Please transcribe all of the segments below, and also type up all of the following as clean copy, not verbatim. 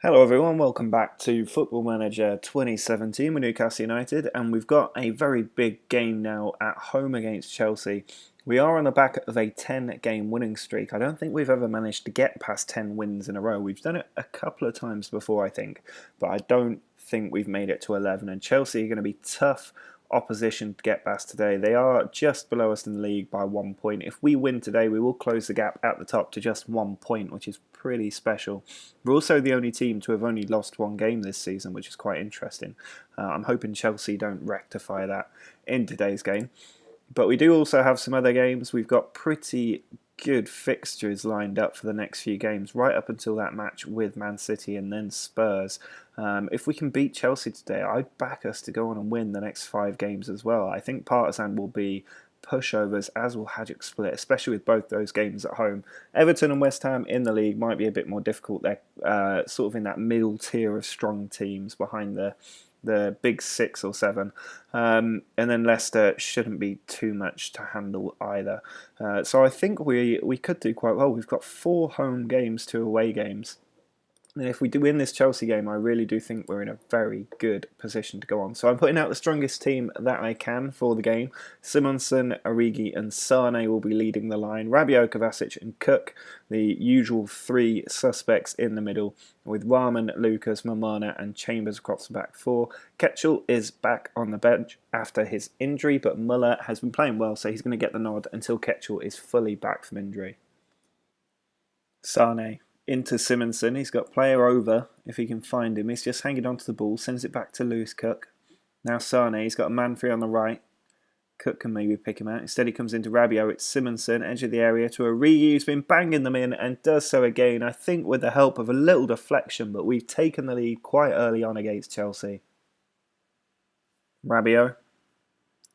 Hello everyone, welcome back to Football Manager 2017 with Newcastle United, and we've got a very big game now at home against Chelsea. We are on the back of a 10-game winning streak. I don't think we've ever managed to get past 10 wins in a row. We've done it a couple of times before, I think, but I don't think we've made it to 11, and Chelsea are going to be tough opposition to get past today. They are just below us in the league by 1 point. If we win today, we will close the gap at the top to just 1 point, which is pretty special. We're also the only team to have only lost one game this season, which is quite interesting. I'm hoping Chelsea don't rectify that in today's game. But we do also have some other games. We've got pretty good fixtures lined up for the next few games, right up until that match with Man City and then Spurs. If we can beat Chelsea today, I'd back us to go on and win the next 5 games as well. I think Partizan will be pushovers, as will Hajduk Split, especially with both those games at home. Everton and West Ham in the league might be a bit more difficult. They're sort of in that middle tier of strong teams behind the big 6 or 7. And then Leicester shouldn't be too much to handle either. So I think we could do quite well. We've got 4 home games, 2 away games. And if we do win this Chelsea game, I really do think we're in a very good position to go on. So I'm putting out the strongest team that I can for the game. Simonsen, Origi and Sane will be leading the line. Rabiot, Kovacic and Cook, the usual 3 suspects in the middle, with Rahman, Lucas, Mamana and Chambers across the back 4. Ketchel is back on the bench after his injury, but Muller has been playing well, so he's going to get the nod until Ketchel is fully back from injury. Sane into Simonsen. He's got player over if he can find him. He's just hanging onto the ball, sends it back to Lewis Cook. Now Sane, he's got a man free on the right. Cook can maybe pick him out. Instead he comes into Rabiot. It's Simonsen, edge of the area to Origi, who's been banging them in and does so again, I think with the help of a little deflection, but we've taken the lead quite early on against Chelsea. Rabiot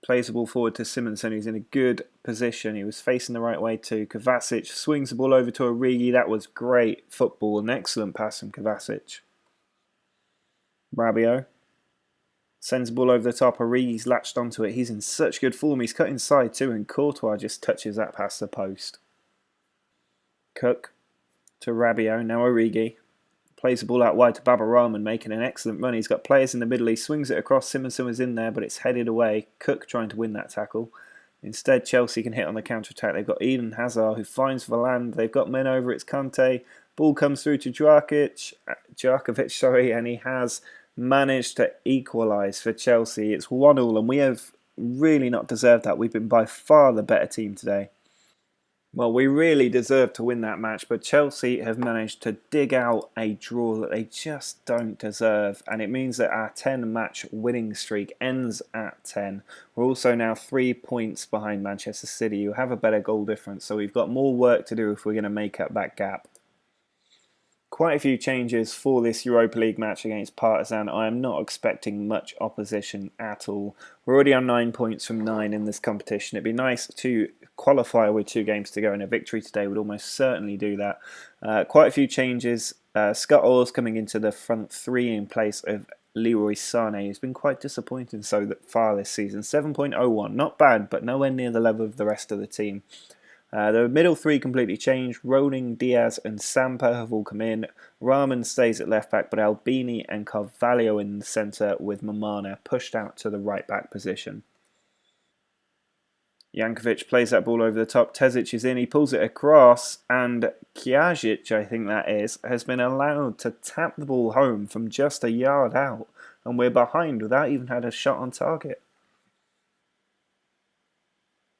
plays the ball forward to Simonsen, who's in a good position. He was facing the right way too. Kovacic swings the ball over to Origi. That was great football. An excellent pass from Kovacic. Rabiot sends the ball over the top. Origi's latched onto it. He's in such good form. He's cut inside too, and Courtois just touches that past the post. Cook to Rabiot. Now Origi plays the ball out wide to Baba Rahman, making an excellent run. He's got players in the middle. He swings it across. Simonsen was in there, but it's headed away. Cook trying to win that tackle. Instead, Chelsea can hit on the counter-attack. They've got Eden Hazard, who finds Varane. They've got men over. It's Kante. Ball comes through to Djarkovic, and he has managed to equalise for Chelsea. It's 1-1, and we have really not deserved that. We've been by far the better team today. Well, we really deserved to win that match, but Chelsea have managed to dig out a draw that they just don't deserve, and it means that our 10-match winning streak ends at 10. We're also now 3 points behind Manchester City, who have a better goal difference, so we've got more work to do if we're going to make up that gap. Quite a few changes for this Europa League match against Partizan. I am not expecting much opposition at all. We're already on 9 points from 9 in this competition. It'd be nice to qualify with 2 games to go, and a victory today would almost certainly do that. Quite a few changes. Scott Orr's coming into the front 3 in place of Leroy Sané, who's been quite disappointing so far this season. 7.01, not bad, but nowhere near the level of the rest of the team. The middle 3 completely changed. Roning, Diaz and Samper have all come in. Rahman stays at left back, but Albini and Carvalho in the centre, with Mamana pushed out to the right back position. Jankovic plays that ball over the top. Terzic is in. He pulls it across, and Kjajic, I think that is, has been allowed to tap the ball home from just a yard out, and we're behind without even had a shot on target.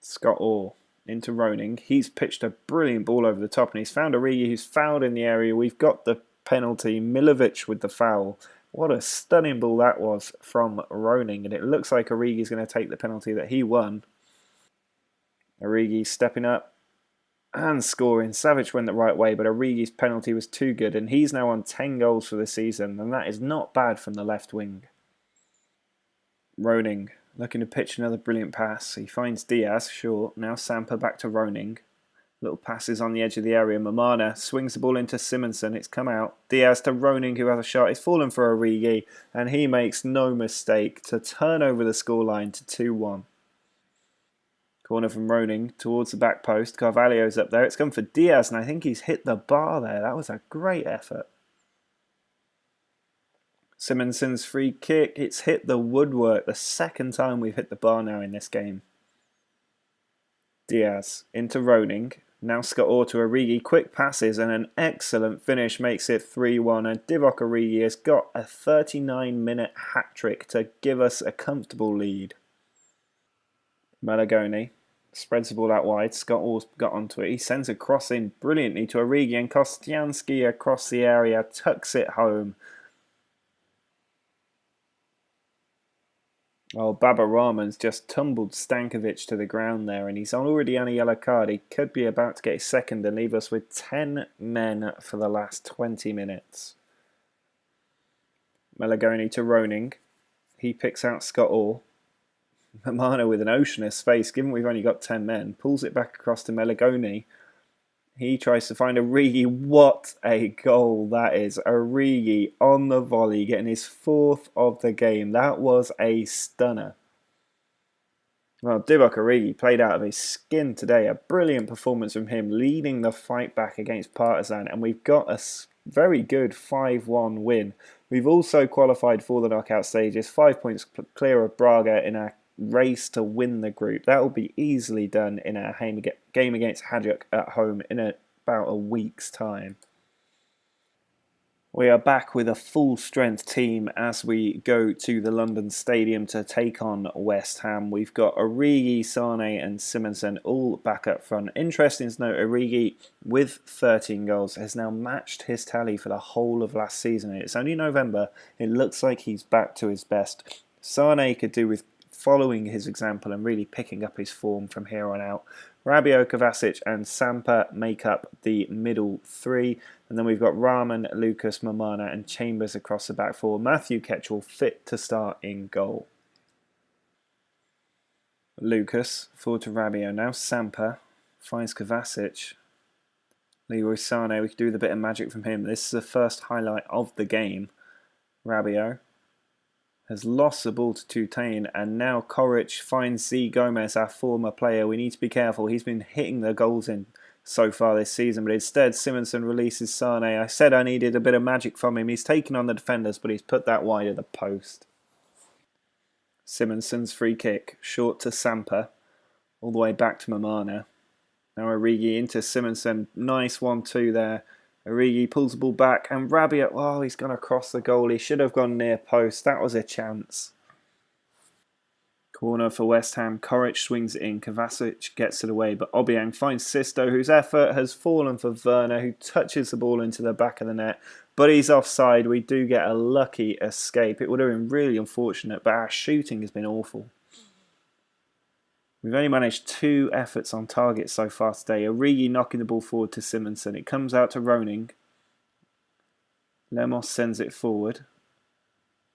Scott Orr into Roning. He's pitched a brilliant ball over the top, and he's found Origi, who's fouled in the area. We've got the penalty. Milovic with the foul. What a stunning ball that was from Roning, and it looks like Origi's going to take the penalty that he won. Origi stepping up and scoring. Savic went the right way, but Origi's penalty was too good, and he's now on 10 goals for the season, and that is not bad from the left wing. Roning looking to pitch another brilliant pass. He finds Diaz short. Now Samper back to Roning. Little passes on the edge of the area. Mamana swings the ball into Simonsen. It's come out. Diaz to Roning, who has a shot. He's fallen for Origi, and he makes no mistake to turn over the scoreline to 2-1. Corner from Roning towards the back post. Carvalho's up there. It's come for Diaz, and I think he's hit the bar there. That was a great effort. Simonson's free kick, it's hit the woodwork. The second time we've hit the bar now in this game. Diaz into Roning. Now Scott Orr to Origi. Quick passes and an excellent finish makes it 3-1. And Divock Origi has got a 39-minute hat-trick to give us a comfortable lead. Malagoni spreads the ball out wide. Scott Orr's got onto it. He sends a cross in brilliantly to Origi, and Kostianski across the area tucks it home. Oh, Baba Rahman's just tumbled Stankovic to the ground there, and he's already on a yellow card. He could be about to get his second and leave us with 10 men for the last 20 minutes. Malagoni to Roning. He picks out Scott Orr. Mamana with an ocean of space, given we've only got 10 men, pulls it back across to Malagoni. He tries to find Origi. What a goal that is. Origi on the volley, getting his 4th of the game. That was a stunner. Well, Divock Origi played out of his skin today. A brilliant performance from him, leading the fight back against Partizan. And we've got a very good 5-1 win. We've also qualified for the knockout stages. 5 points clear of Braga in our race to win the group. That will be easily done in our game against Hajduk at home in about a week's time. We are back with a full strength team as we go to the London Stadium to take on West Ham. We've got Origi, Sane and Simonsen all back up front. Interesting to note, Origi with 13 goals has now matched his tally for the whole of last season. It's only November. It looks like he's back to his best. Sane could do with following his example and really picking up his form from here on out. Rabiot, Kovacic and Sampa make up the middle three. And then we've got Rahman, Lucas, Mamana and Chambers across the back four. Matthew Ketchell fit to start in goal. Lucas forward to Rabiot now. Sampa finds Kovacic. Leroy Sane, we could do the bit of magic from him. This is the first highlight of the game. Rabiot has lost the ball to Tutain, and now Koric finds Z Gomez, our former player. We need to be careful. He's been hitting the goals in so far this season, but instead Simonsen releases Sane. I said I needed a bit of magic from him. He's taken on the defenders, but he's put that wide of the post. Simonsen's free kick, short to Sampa, all the way back to Mamana. Now Origi into Simonsen. Nice 1-2 there. Origi pulls the ball back, and Rabiot, oh, he's gone across the goal. He should have gone near post. That was a chance. Corner for West Ham. Koric swings it in. Kovacic gets it away, but Obiang finds Sisto, whose effort has fallen for Werner, who touches the ball into the back of the net. But he's offside. We do get a lucky escape. It would have been really unfortunate, but our shooting has been awful. We've only managed 2 efforts on target so far today. Origi knocking the ball forward to Simonsen. It comes out to Roning. Lemos sends it forward.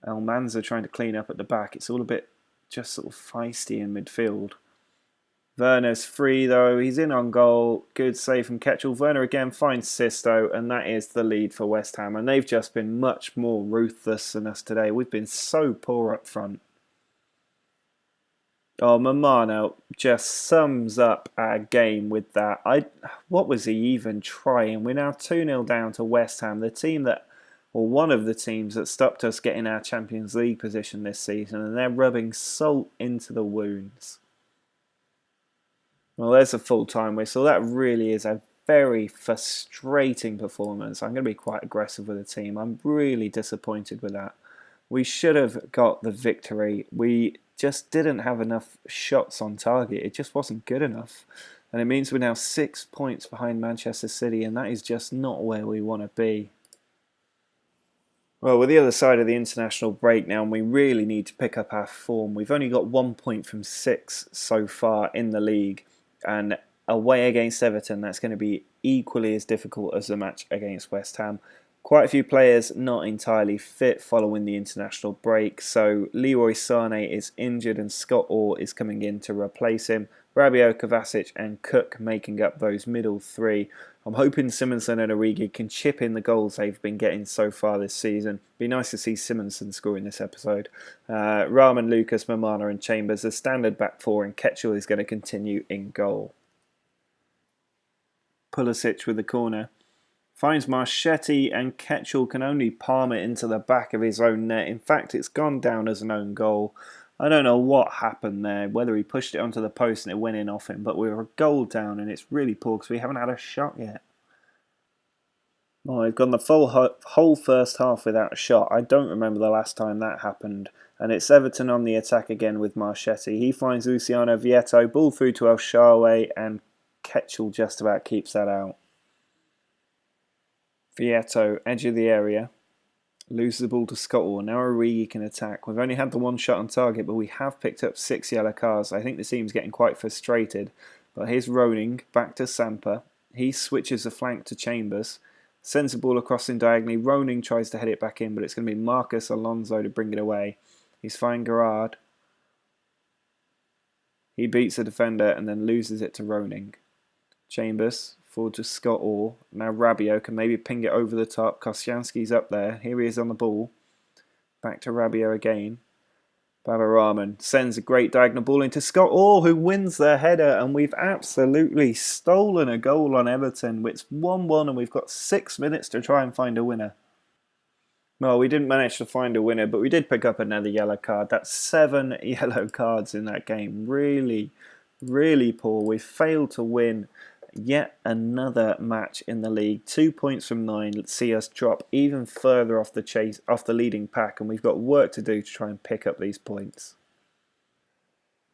Almanza trying to clean up at the back. It's all a bit just sort of feisty in midfield. Werner's free though. He's in on goal. Good save from Ketchell. Werner again finds Sisto, and that is the lead for West Ham. And they've just been much more ruthless than us today. We've been so poor up front. Oh, Mamana just sums up our game with that. What was he even trying? We're now 2-0 down to West Ham, the team that, or one of the teams that stopped us getting our Champions League position this season, and they're rubbing salt into the wounds. Well, there's a full-time whistle. That really is a very frustrating performance. I'm going to be quite aggressive with the team. I'm really disappointed with that. We should have got the victory. We just didn't have enough shots on target. It just wasn't good enough. And it means we're now 6 points behind Manchester City, and that is just not where we want to be. Well, we're the other side of the international break now, and we really need to pick up our form. We've only got 1 point from 6 so far in the league, and away against Everton, that's going to be equally as difficult as the match against West Ham. Quite a few players not entirely fit following the international break, so Leroy Sane is injured and Scott Orr is coming in to replace him. Rabiot, Kovacic and Cook making up those middle three. I'm hoping Simonsen and Origi can chip in the goals they've been getting so far this season. Be nice to see Simonsen score in this episode. Rahman, Lucas, Mamana and Chambers, the standard back four, and Ketchell is going to continue in goal. Pulisic with the corner. Finds Marchetti, and Ketchel can only palm it into the back of his own net. In fact, it's gone down as an own goal. I don't know what happened there, whether he pushed it onto the post and it went in off him, but we were a goal down and it's really poor because we haven't had a shot yet. Well, we've gone the whole first half without a shot. I don't remember the last time that happened. And it's Everton on the attack again with Marchetti. He finds Luciano Vieto, ball through to El Shaarawy, and Ketchel just about keeps that out. Vieto, edge of the area, loses the ball to Scott Orr. Now Origi can attack. We've only had the one shot on target, but we have picked up 6 yellow cards. I think the team's getting quite frustrated. But here's Roning, back to Samper. He switches the flank to Chambers. Sends the ball across in diagonally. Roning tries to head it back in, but it's going to be Marcus Alonso to bring it away. He's fine Gerard. He beats the defender and then loses it to Roning. Chambers, forward to Scott Orr. Now Rabiot can maybe ping it over the top. Koscielny's up there. Here he is on the ball. Back to Rabiot again. Baba Rahman sends a great diagonal ball into Scott Orr, who wins the header, and we've absolutely stolen a goal on Everton. It's 1-1 and we've got 6 minutes to try and find a winner. Well, we didn't manage to find a winner, but we did pick up another yellow card. That's 7 yellow cards in that game. Really, really poor. We failed to win yet another match in the league. 2 points from 9. Let's see us drop even further off the leading pack, and we've got work to do to try and pick up these points.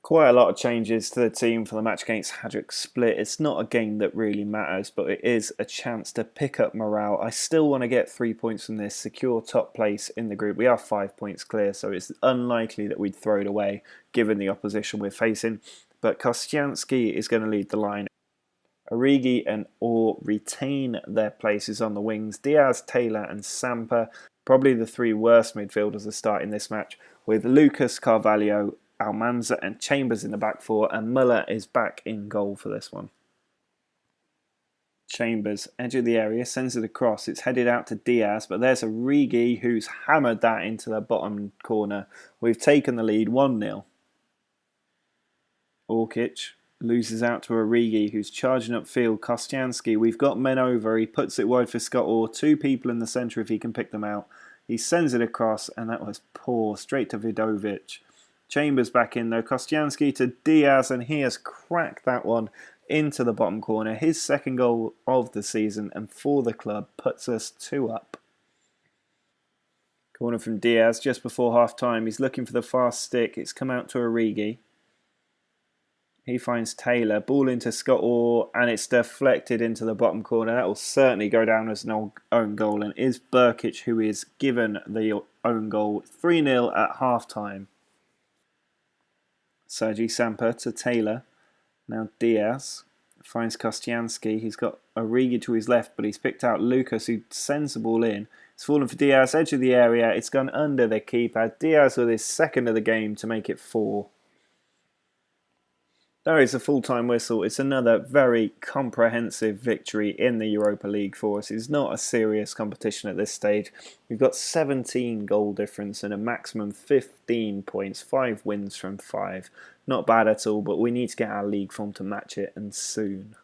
Quite a lot of changes to the team for the match against Hajduk Split. It's not a game that really matters, but it is a chance to pick up morale. I still want to get 3 points from this, secure top place in the group. We are 5 points clear, so it's unlikely that we'd throw it away given the opposition we're facing. But Koscielny is going to lead the line. Origi and Orr retain their places on the wings. Diaz, Taylor and Samper, probably the 3 worst midfielders to start in this match, with Lucas, Carvalho, Almanza and Chambers in the back 4, and Muller is back in goal for this one. Chambers, edge of the area, sends it across. It's headed out to Diaz, but there's Origi who's hammered that into the bottom corner. We've taken the lead 1-0. Orkic loses out to Origi, who's charging upfield. Koscielny, we've got men over. He puts it wide for Scott Orr. 2 people in the centre if he can pick them out. He sends it across, and that was poor. Straight to Vidovic. Chambers back in though. Koscielny to Diaz, and he has cracked that one into the bottom corner. His 2nd goal of the season, and for the club, puts us 2 up. Corner from Diaz just before half time. He's looking for the fast stick. It's come out to Origi. He finds Taylor, ball into Scott Orr, and it's deflected into the bottom corner. That will certainly go down as an own goal, and is Burkic who is given the own goal. 3-0 at half time. Sergi Samper to Taylor. Now Diaz finds Koscielny. He's got Origi to his left, but he's picked out Lucas, who sends the ball in. It's fallen for Diaz, edge of the area. It's gone under the keeper. Diaz with his 2nd of the game to make it 4. There is a full-time whistle. It's another very comprehensive victory in the Europa League for us. It's not a serious competition at this stage. We've got 17 goal difference and a maximum 15 points, 5 wins from 5. Not bad at all, but we need to get our league form to match it, and soon.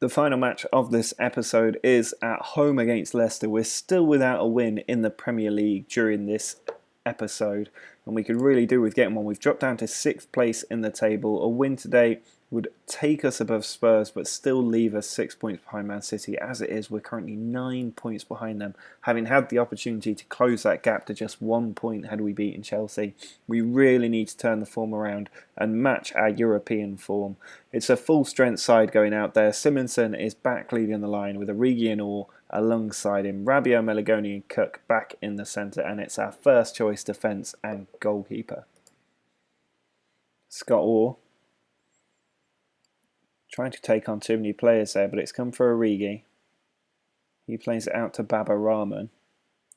The final match of this episode is at home against Leicester. We're still without a win in the Premier League during this episode, and we could really do with getting one. We've dropped down to 6th place in the table. A win today would take us above Spurs, but still leave us 6 points behind Man City. As it is, we're currently 9 points behind them, having had the opportunity to close that gap to just 1 point had we beaten Chelsea. We really need to turn the form around and match our European form. It's a full-strength side going out there. Simonson is back leading the line with Origi and Orr alongside him. Rabiot, Meligoni and Cook back in the centre, and it's our first choice defence and goalkeeper. Scott Orr trying to take on too many players there, but it's come for Origi. He plays it out to Baba Rahman.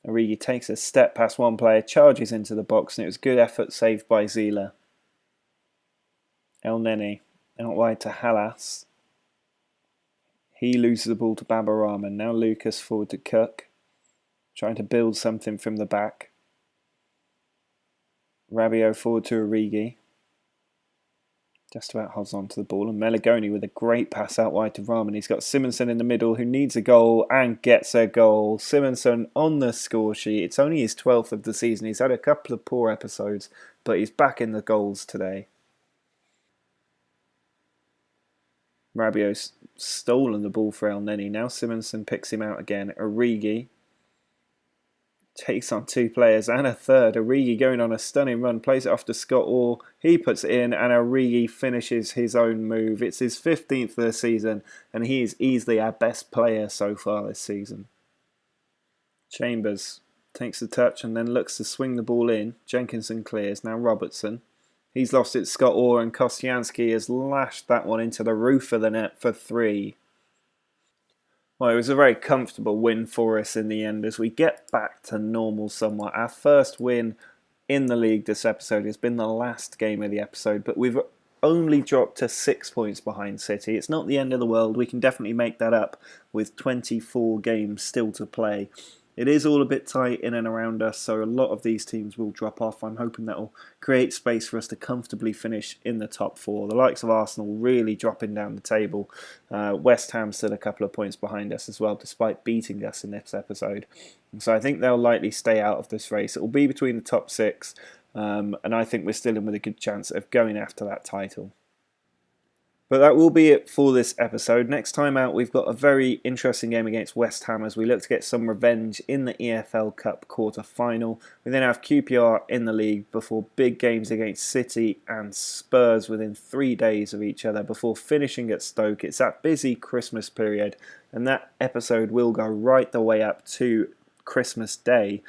Origi takes a step past one player, charges into the box, and it was good effort saved by Zila. El Neni out wide to Halas. He loses the ball to Baba Rahman. Now Lucas forward to Cook, trying to build something from the back. Rabiot forward to Origi. Just about holds on to the ball, and Meligoni with a great pass out wide to Rahman. He's got Simonsen in the middle, who needs a goal and gets a goal. Simonsen on the score sheet. It's only his 12th of the season. He's had a couple of poor episodes, but he's back in the goals today. Rabiot's stolen the ball for El Neni. Now Simonsen picks him out again. Origi takes on two players and a third. Origi going on a stunning run, plays it off to Scott Orr. He puts it in, and Origi finishes his own move. It's his 15th of the season, and he is easily our best player so far this season. Chambers takes the touch and then looks to swing the ball in. Jenkinson clears. Now Robertson. He's lost it. Scott Orr, and Koscianski has lashed that one into the roof of the net for 3. Well, it was a very comfortable win for us in the end as we get back to normal somewhat. Our first win in the league this episode has been the last game of the episode, but we've only dropped to 6 points behind City. It's not the end of the world. We can definitely make that up with 24 games still to play. It is all a bit tight in and around us, so a lot of these teams will drop off. I'm hoping that will create space for us to comfortably finish in the top 4. The likes of Arsenal really dropping down the table. West Ham still a couple of points behind us as well, despite beating us in this episode. So I think they'll likely stay out of this race. It will be between the top 6, and I think we're still in with a good chance of going after that title. But that will be it for this episode. Next time out, we've got a very interesting game against West Ham as we look to get some revenge in the EFL Cup quarter-final. We then have QPR in the league before big games against City and Spurs within 3 days of each other before finishing at Stoke. It's that busy Christmas period, and that episode will go right the way up to Christmas Day.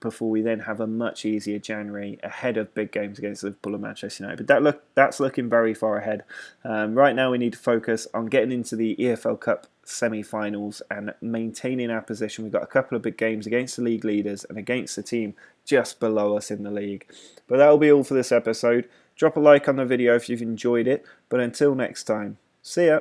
Before we then have a much easier January ahead of big games against Liverpool and Manchester United. But that's looking very far ahead. Right now we need to focus on getting into the EFL Cup semi-finals and maintaining our position. We've got a couple of big games against the league leaders and against the team just below us in the league. But that'll be all for this episode. Drop a like on the video if you've enjoyed it. But until next time, see ya!